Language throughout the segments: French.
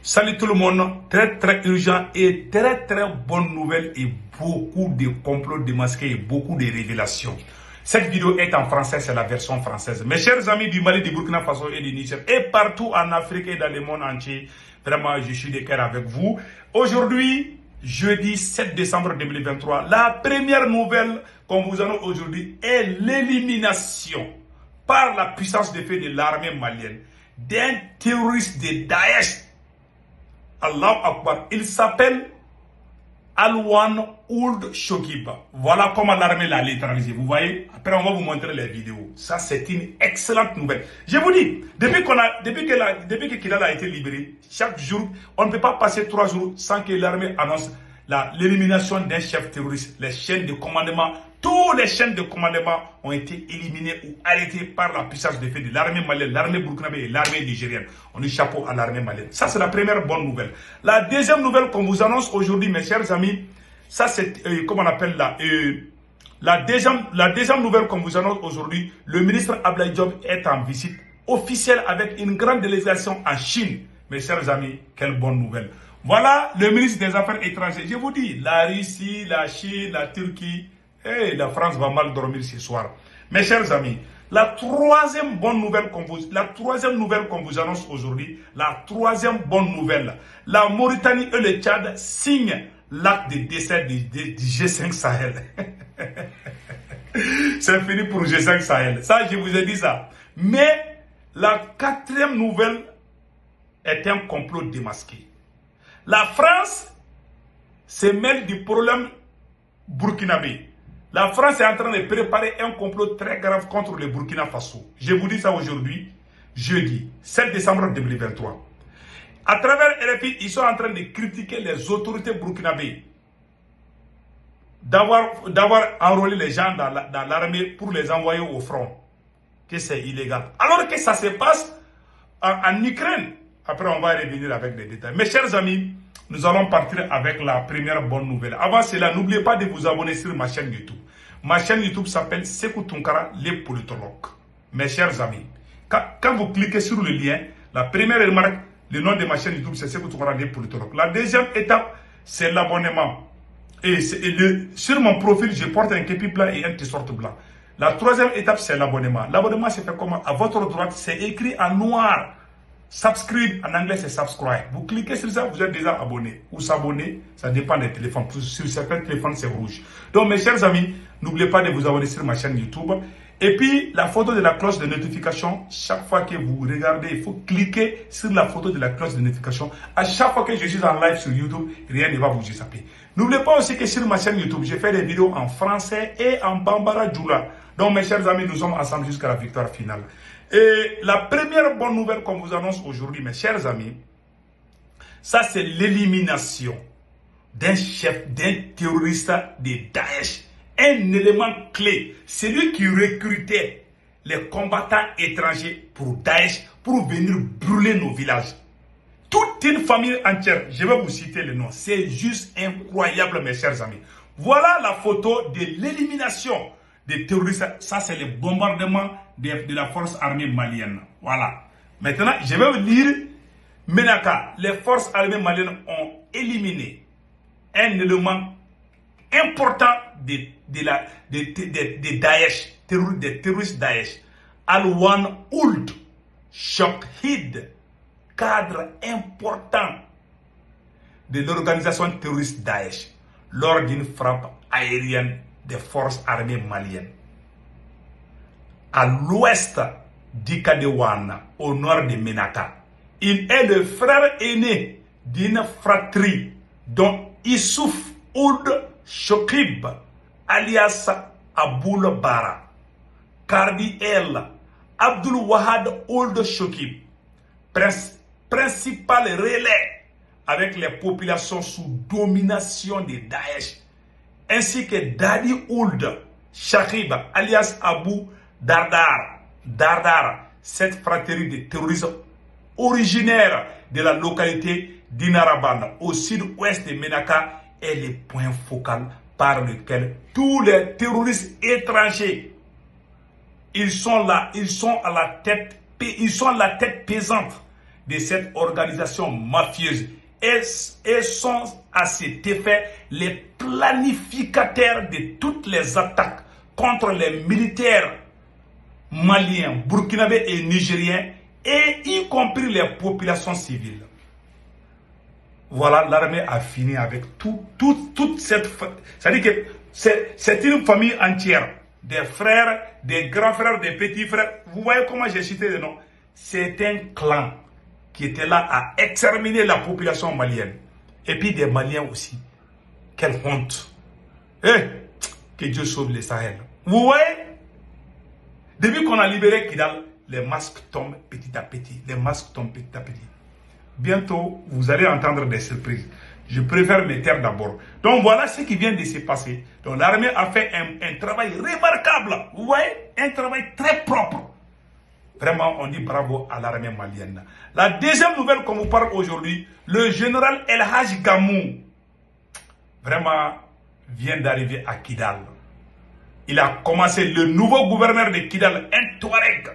Salut tout le monde, très urgent et très bonne nouvelle et beaucoup de complots démasqués et beaucoup de révélations. Cette vidéo est en français, c'est la version française. Mes chers amis du Mali, du Burkina Faso et du Niger et partout en Afrique et dans le monde entier, vraiment je suis de cœur avec vous. Aujourd'hui, jeudi 7 décembre 2023, la première nouvelle qu'on vous annonce aujourd'hui est l'élimination par la puissance de feu de l'armée malienne d'un terroriste de Daesh. Allah Akbar. Il s'appelle Alwan Ould Shokib. Voilà comment l'armée l'a neutralisé. Vous voyez? Après, on va vous montrer les vidéos. Ça, c'est une excellente nouvelle. Je vous dis, depuis que Kidal a été libéré, chaque jour, on ne peut pas passer 3 jours sans que l'armée annonce l'élimination d'un chef terroriste. Les chaînes de commandement, toutes les chaînes de commandement ont été éliminées ou arrêtées par la puissance de feu de l'armée malienne, l'armée burkinabé et l'armée nigérienne. On dit chapeau à l'armée malienne. Ça, c'est la première bonne nouvelle. La deuxième nouvelle qu'on vous annonce aujourd'hui, mes chers amis, ça c'est, comment on appelle la deuxième nouvelle qu'on vous annonce aujourd'hui, le ministre Abdoulaye Diop est en visite officielle avec une grande délégation en Chine. Mes chers amis, quelle bonne nouvelle. Voilà le ministre des Affaires étrangères. Je vous dis, la Russie, la Chine, la Turquie, et la France va mal dormir ce soir. Mes chers amis, la troisième nouvelle qu'on vous annonce aujourd'hui, la troisième bonne nouvelle, la Mauritanie et le Tchad signent l'acte de décès du G5 Sahel. C'est fini pour G5 Sahel. Ça, je vous ai dit ça. Mais la quatrième nouvelle est un complot démasqué. La France se mêle du problème burkinabé. La France est en train de préparer un complot très grave contre le Burkina Faso. Je vous dis ça aujourd'hui, jeudi 7 décembre 2023. À travers RFI, ils sont en train de critiquer les autorités burkinabées d'avoir enrôlé les gens dans l'armée pour les envoyer au front. Que c'est illégal. Alors que ça se passe en Ukraine. Après, on va revenir avec les détails. Mes chers amis, nous allons partir avec la première bonne nouvelle. Avant cela, n'oubliez pas de vous abonner sur ma chaîne YouTube. Ma chaîne YouTube s'appelle Sekou Tunkara, les politologues. Mes chers amis, quand vous cliquez sur le lien, la première remarque, le nom de ma chaîne YouTube, c'est Sekou Tunkara, les politologues. La deuxième étape, c'est l'abonnement. Et sur mon profil, je porte un képi blanc et un t-shirt blanc. La troisième étape, c'est l'abonnement. L'abonnement, c'est fait comment? À votre droite, c'est écrit en noir. Subscribe, en anglais c'est subscribe. Vous cliquez sur ça, vous êtes déjà abonné. Ou s'abonner, ça dépend des téléphones. Sur certains téléphones, c'est rouge. Donc mes chers amis, n'oubliez pas de vous abonner sur ma chaîne YouTube. Et puis, la photo de la cloche de notification, chaque fois que vous regardez, il faut cliquer sur la photo de la cloche de notification. À chaque fois que je suis en live sur YouTube, rien ne va vous échapper. N'oubliez pas aussi que sur ma chaîne YouTube, je fais des vidéos en français et en Bambara Djoula. Donc mes chers amis, nous sommes ensemble jusqu'à la victoire finale. Et la première bonne nouvelle qu'on vous annonce aujourd'hui, mes chers amis, ça c'est l'élimination d'un terroriste de Daesh. Un élément clé, celui qui recrutait les combattants étrangers pour Daesh pour venir brûler nos villages. Toute une famille entière, je vais vous citer le nom, c'est juste incroyable mes chers amis. Voilà la photo de l'élimination des terroristes. Ça c'est le bombardement de la force armée malienne. Voilà. Maintenant, je vais vous lire Menaka. Les forces armées maliennes ont éliminé un élément important de Daesh, des terroristes Daesh. Alwan Ould Shokib, cadre important de l'organisation terroriste Daesh, lors d'une frappe aérienne des forces armées maliennes. À l'ouest d'Ikadewana, au nord de Menaka. Il est le frère aîné d'une fratrie dont Issouf Ould Shokib, alias Aboul Bara, Kardi El, Abdul Wahad Ould Shokib, principal relais avec les populations sous domination de Daesh, ainsi que Dadi Ould Shakib, alias Abou Dardar, cette fratrie de terroristes originaire de la localité d'Inaraban, au sud-ouest de Menaka, est le point focal par lequel tous les terroristes étrangers, ils sont là, ils sont à la tête pesante de cette organisation mafieuse et sont à cet effet les planificateurs de toutes les attaques contre les militaires maliens, burkinabés et nigériens, et y compris les populations civiles. Voilà, l'armée a fini avec toute cette... C'est-à-dire que c'est une famille entière, des frères, des grands frères, des petits frères. Vous voyez comment j'ai cité les noms? C'est un clan qui était là à exterminer la population malienne. Et puis des Maliens aussi. Quelle honte. Que Dieu sauve les Sahel. Vous voyez? Depuis qu'on a libéré Kidal, les masques tombent petit à petit. Les masques tombent petit à petit. Bientôt, vous allez entendre des surprises. Je préfère me taire d'abord. Donc voilà ce qui vient de se passer. Donc l'armée a fait un travail remarquable. Vous voyez? Un travail très propre. Vraiment, on dit bravo à l'armée malienne. La deuxième nouvelle qu'on vous parle aujourd'hui, le général El Hadj Gamou, vraiment, vient d'arriver à Kidal. Il a commencé le nouveau gouverneur de Kidal, un Touareg.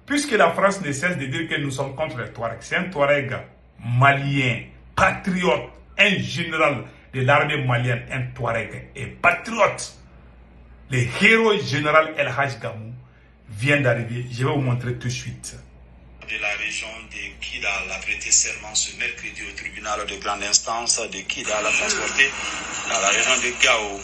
Puisque la France ne cesse de dire que nous sommes contre les Touaregs, c'est un Touareg malien, patriote, un général de l'armée malienne, un Touareg et patriote. Le héros général El Hadj Gamou vient d'arriver. Je vais vous montrer tout de suite. De la région de Kidal a prêté serment ce mercredi au tribunal de grande instance de Kidal, transporté dans la région de Gao.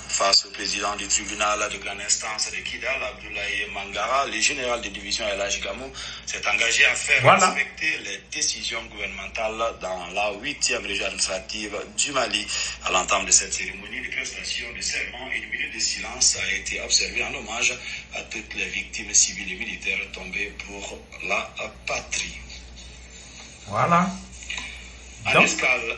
Face au président du tribunal de grande instance de Kidal, Abdoulaye Mangara, le général de division El Hadj Gamou s'est engagé à faire respecter les décisions gouvernementales dans la 8e région administrative du Mali. À l'entame de cette cérémonie de prestation de serment, une minute de silence a été observée en hommage à toutes les victimes civiles et militaires tombées pour la patrie. Voilà. Donc,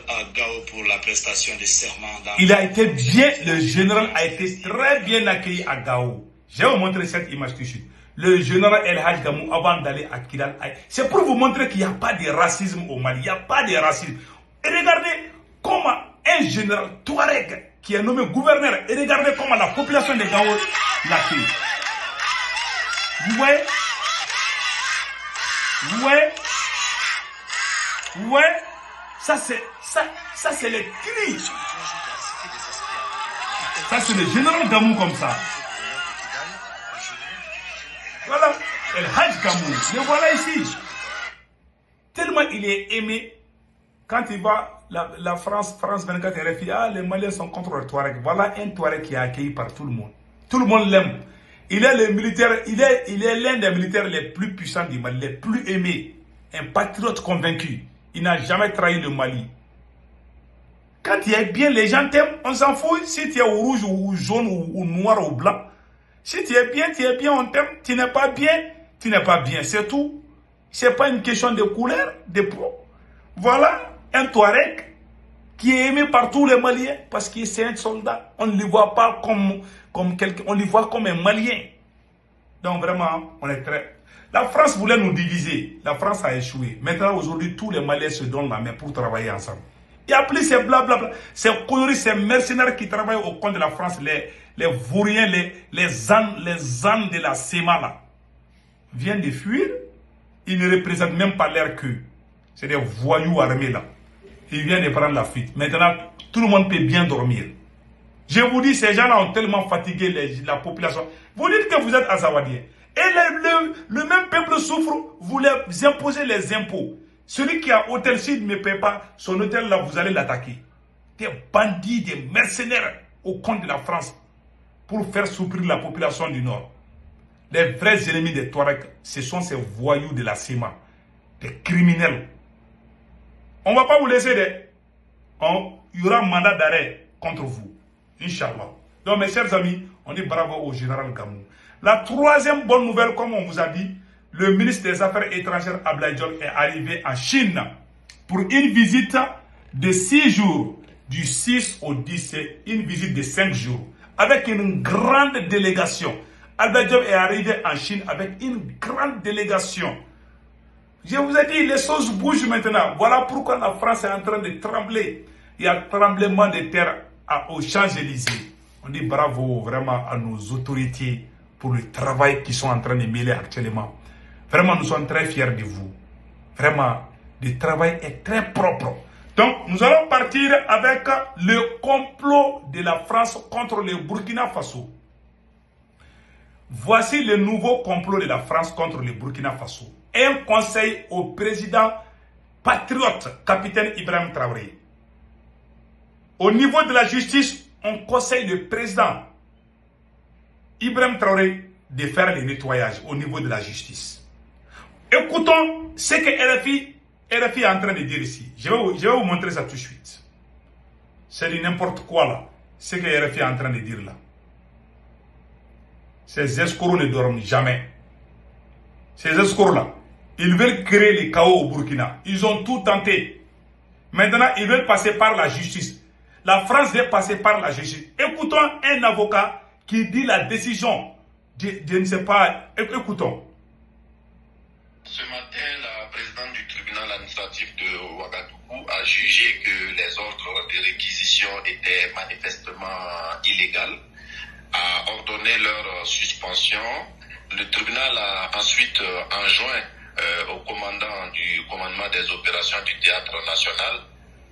à Gao pour la prestation de serment. Il a été bien, le général a été très bien accueilli à Gao. Je vais vous montrer cette image tout de suite. Le général El Hadj Gamou, avant d'aller à Kidal, c'est pour vous montrer qu'il n'y a pas de racisme au Mali. Il n'y a pas de racisme. Et regardez comment un général Touareg qui est nommé gouverneur, et regardez comment la population de Gao l'accueille. Vous voyez? Vous voyez? Vous voyez? Ça c'est les cris. Ça c'est le général Gamou comme ça. Voilà, El Hadj Gamou. Le voilà ici. Tellement il est aimé. Quand il va, la France 24 RFI, les Maliens sont contre le Touareg. Voilà un Touareg qui est accueilli par tout le monde. Tout le monde l'aime. Il est le militaire, il est l'un des militaires les plus puissants du Mali, les plus aimés. Un patriote convaincu. Il n'a jamais trahi le Mali. Quand tu es bien, les gens t'aiment, on s'en fout. Si tu es au rouge ou jaune ou noir ou blanc. Si tu es bien, on t'aime. Tu n'es pas bien, tu n'es pas bien. C'est tout. Ce n'est pas une question de couleur, de peau. Voilà un Touareg qui est aimé par tous les Maliens parce que c'est un soldat. On ne le voit pas comme quelqu'un, on le voit comme un Malien. Donc vraiment, on est très... La France voulait nous diviser. La France a échoué. Maintenant, aujourd'hui, tous les Maliens se donnent la main pour travailler ensemble. Il n'y a plus ces blablabla, ces conneries, ces mercenaires qui travaillent au compte de la France, les vauriens, les ânes de la SEMA là, viennent de fuir. Ils ne représentent même pas leur queue. C'est des voyous armés là. Ils viennent de prendre la fuite. Maintenant, tout le monde peut bien dormir. Je vous dis, ces gens-là ont tellement fatigué la population. Vous dites que vous êtes azawadiens. Et le même peuple souffre, vous les imposez les impôts. Celui qui a hôtel, s'il ne paie pas son hôtel là, vous allez l'attaquer. Des bandits, des mercenaires au compte de la France pour faire souffrir la population du Nord. Les vrais ennemis des Touaregs, ce sont ces voyous de la SEMA, des criminels. On ne va pas vous laisser. Il y aura un mandat d'arrêt contre vous. Inch'Allah. Donc mes chers amis, on dit bravo au général Gamou. La troisième bonne nouvelle, comme on vous a dit, le ministre des Affaires étrangères Abdoulaye Dione est arrivé en Chine pour une visite de 6 jours, du 6 au 17, une visite de 5 jours, avec une grande délégation. Abdoulaye Dione est arrivé en Chine avec une grande délégation. Je vous ai dit, les choses bougent maintenant. Voilà pourquoi la France est en train de trembler. Il y a tremblement de terre aux Champs-Élysées. On dit bravo vraiment à nos autorités pour le travail qu'ils sont en train de mêler actuellement. Vraiment, nous sommes très fiers de vous. Vraiment, le travail est très propre. Donc, nous allons partir avec le complot de la France contre le Burkina Faso. Voici le nouveau complot de la France contre le Burkina Faso. Un conseil au président patriote, capitaine Ibrahim Traoré. Au niveau de la justice, on conseille le président Ibrahim Traoré de faire le nettoyage au niveau de la justice. Écoutons ce que RFI est en train de dire ici. Je vais vous montrer ça tout de suite. C'est du n'importe quoi là. Ce que RFI est en train de dire là. Ces escrocs ne dorment jamais. Ces escrocs là, ils veulent créer le chaos au Burkina. Ils ont tout tenté. Maintenant, ils veulent passer par la justice. La France veut passer par la justice. Écoutons un avocat qui dit la décision. Je ne sais pas. Écoutons. Ce matin, la présidente du tribunal administratif de Ouagadougou a jugé que les ordres de réquisition étaient manifestement illégaux, a ordonné leur suspension. Le tribunal a ensuite enjoint au commandant du commandement des opérations du théâtre national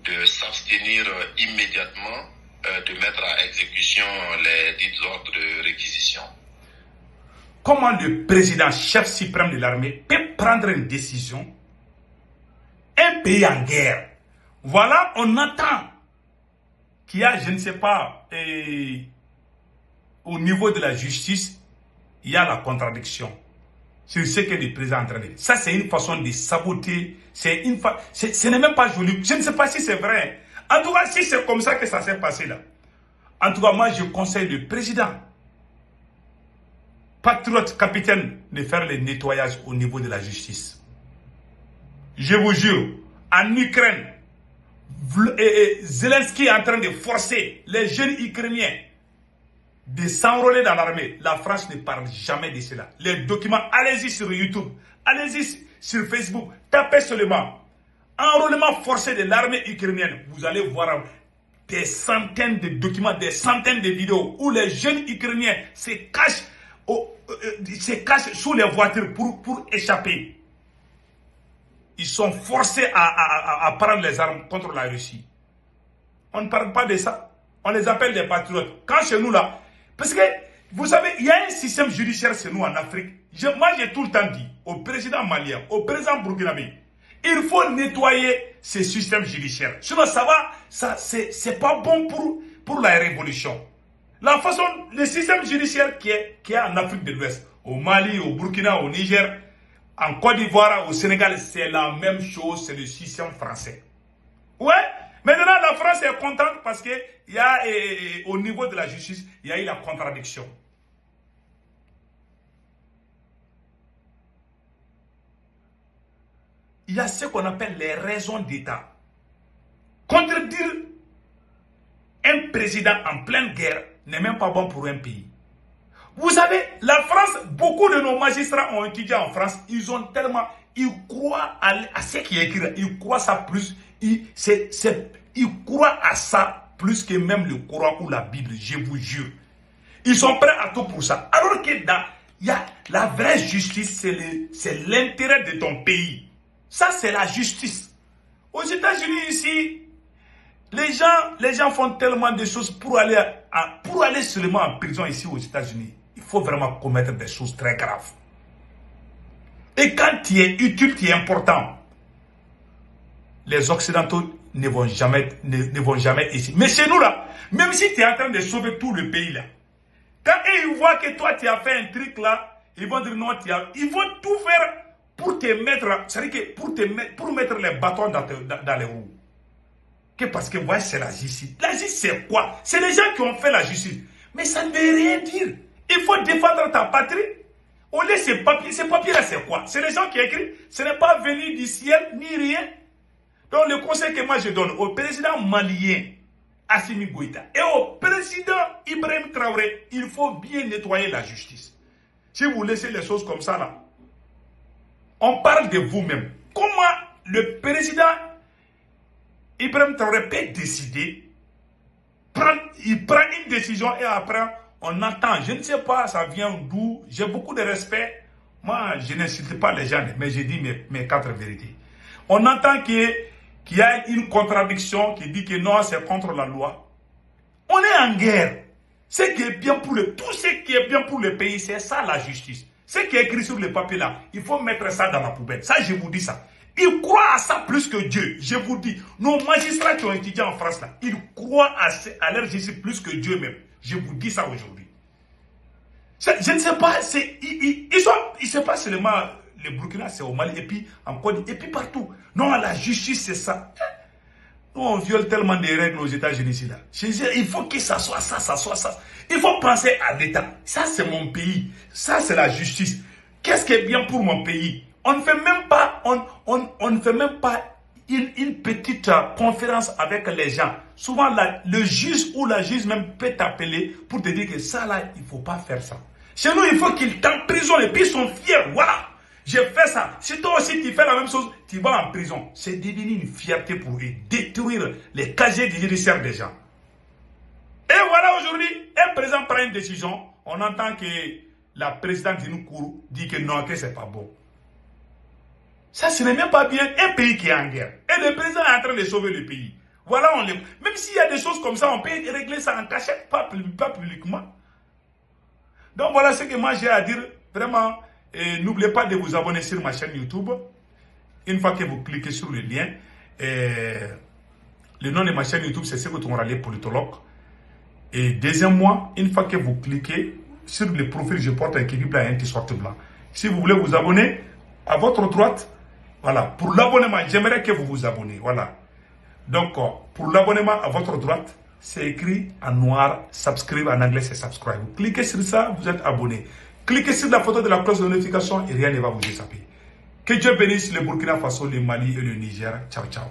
de s'abstenir immédiatement de mettre à exécution les dits ordres de réquisition. Comment le président chef suprême de l'armée peut prendre une décision? Un pays en guerre. Voilà, on attend qu'il y a, je ne sais pas, au niveau de la justice, il y a la contradiction. C'est ce que le président est en train de dire. Ça, c'est une façon de saboter. Ce n'est même pas joli. Je ne sais pas si c'est vrai. En tout cas, si c'est comme ça que ça s'est passé là. En tout cas, moi, je conseille le président, patriote, capitaine, de faire le nettoyage au niveau de la justice. Je vous jure, en Ukraine, Zelensky est en train de forcer les jeunes Ukrainiens de s'enrôler dans l'armée. La France ne parle jamais de cela. Les documents, allez-y sur YouTube, allez-y sur Facebook, tapez seulement enrôlement forcé de l'armée ukrainienne. Vous allez voir des centaines de documents, des centaines de vidéos où les jeunes Ukrainiens se cachent sous les voitures pour échapper. Ils sont forcés à prendre les armes contre la Russie. On ne parle pas de ça. On les appelle des patriotes. Quand chez nous là, parce que vous savez, il y a un système judiciaire chez nous en Afrique. Moi j'ai tout le temps dit au président malien, au président burkinabé, il faut nettoyer ce système judiciaire. Sinon ça va, c'est pas bon pour la révolution. La façon, le système judiciaire qui est en Afrique de l'Ouest, au Mali, au Burkina, au Niger, en Côte d'Ivoire, au Sénégal, c'est la même chose, c'est le système français. Ouais, maintenant la France est contente parce que il y a, au niveau de la justice, il y a eu la contradiction. Il y a ce qu'on appelle les raisons d'État. Contredire un président en pleine guerre n'est même pas bon pour un pays. Vous savez, la France, beaucoup de nos magistrats ont étudié en France, ils croient à ce qui est écrit, ils croient ça plus, ils croient à ça plus que même le Coran ou la Bible, je vous jure. Ils sont prêts à tout pour ça. Alors que il y a la vraie justice, c'est l'intérêt de ton pays. Ça, c'est la justice. Aux États-Unis, ici, les gens font tellement de choses pour aller seulement en prison ici aux États-Unis. Il faut vraiment commettre des choses très graves. Et quand tu es utile, tu es important, les Occidentaux ne vont jamais ici. Mais chez nous là, même si tu es en train de sauver tout le pays là, quand ils voient que toi tu as fait un truc là, ils vont dire non, ils vont tout faire pour te mettre, c'est-à-dire que pour mettre les bâtons dans les roues. Parce que ouais, c'est la justice. La justice c'est quoi? C'est les gens qui ont fait la justice. Mais ça ne veut rien dire. Il faut défendre ta patrie. On laisse ces papiers-là, c'est quoi? C'est les gens qui écrivent. Ce n'est pas venu du ciel, ni rien. Donc le conseil que moi je donne au président malien, Assimi Goïta, et au président Ibrahim Traoré, il faut bien nettoyer la justice. Si vous laissez les choses comme ça là, on parle de vous-même. Comment le président Ibrahim Traoré peut décider, il prend une décision et après on attend. Je ne sais pas ça vient d'où. J'ai beaucoup de respect. Moi, je n'insulte pas les gens, mais je dis mes 4 vérités. On entend qu'il y a une contradiction qui dit que non, c'est contre la loi. On est en guerre. Ce qui est bien pour tout ce qui est bien pour le pays, c'est ça la justice. Ce qui est écrit sur le papier là, il faut mettre ça dans la poubelle. Ça, je vous dis ça. Ils croient à ça plus que Dieu. Je vous dis, nos magistrats qui ont étudié en France là, ils croient à leur justice plus que Dieu même. Je vous dis ça aujourd'hui. Je ne sais pas, c'est pas seulement le Burkina, c'est au Mali, et puis en Côte d'Ivoire, et puis partout. Non, la justice, c'est ça. Nous, on viole tellement des règles aux États-Unis ici là. Je dis, il faut que ça soit ça, ça soit ça. Il faut penser à l'État. Ça, c'est mon pays. Ça, c'est la justice. Qu'est-ce qui est bien pour mon pays? On ne fait même pas, on ne fait même pas une petite conférence avec les gens. Souvent, le juge ou la juge même peut t'appeler pour te dire que ça là, il ne faut pas faire ça. Chez nous, il faut qu'ils t'emprisonnent et puis ils sont fiers. Voilà, j'ai fait ça. Si toi aussi tu fais la même chose, tu vas en prison. C'est devenu une fierté pour eux, détruire les casiers judiciaires des gens. Et voilà, aujourd'hui, un président prend une décision. On entend que la présidente Dinoukourou dit que non, que c'est pas bon. Ça, ce n'est même pas bien. Un pays qui est en guerre. Et le président est en train de sauver le pays. Voilà, même s'il y a des choses comme ça, on peut régler ça en cachette, pas publiquement. Donc voilà ce que moi j'ai à dire. Vraiment, n'oubliez pas de vous abonner sur ma chaîne YouTube. Une fois que vous cliquez sur le lien, le nom de ma chaîne YouTube, c'est Sékou Touré politologue. Et deuxièmement, une fois que vous cliquez sur le profil, je porte un képi blanc et un t-shirt blanc. Si vous voulez vous abonner, à votre droite, voilà, pour l'abonnement, j'aimerais que vous vous abonnez, voilà. Donc, pour l'abonnement à votre droite, c'est écrit en noir, subscribe, en anglais c'est subscribe. Vous cliquez sur ça, vous êtes abonné. Cliquez sur la photo de la cloche de notification et rien ne va vous échapper. Que Dieu bénisse le Burkina Faso, le Mali et le Niger. Ciao, ciao.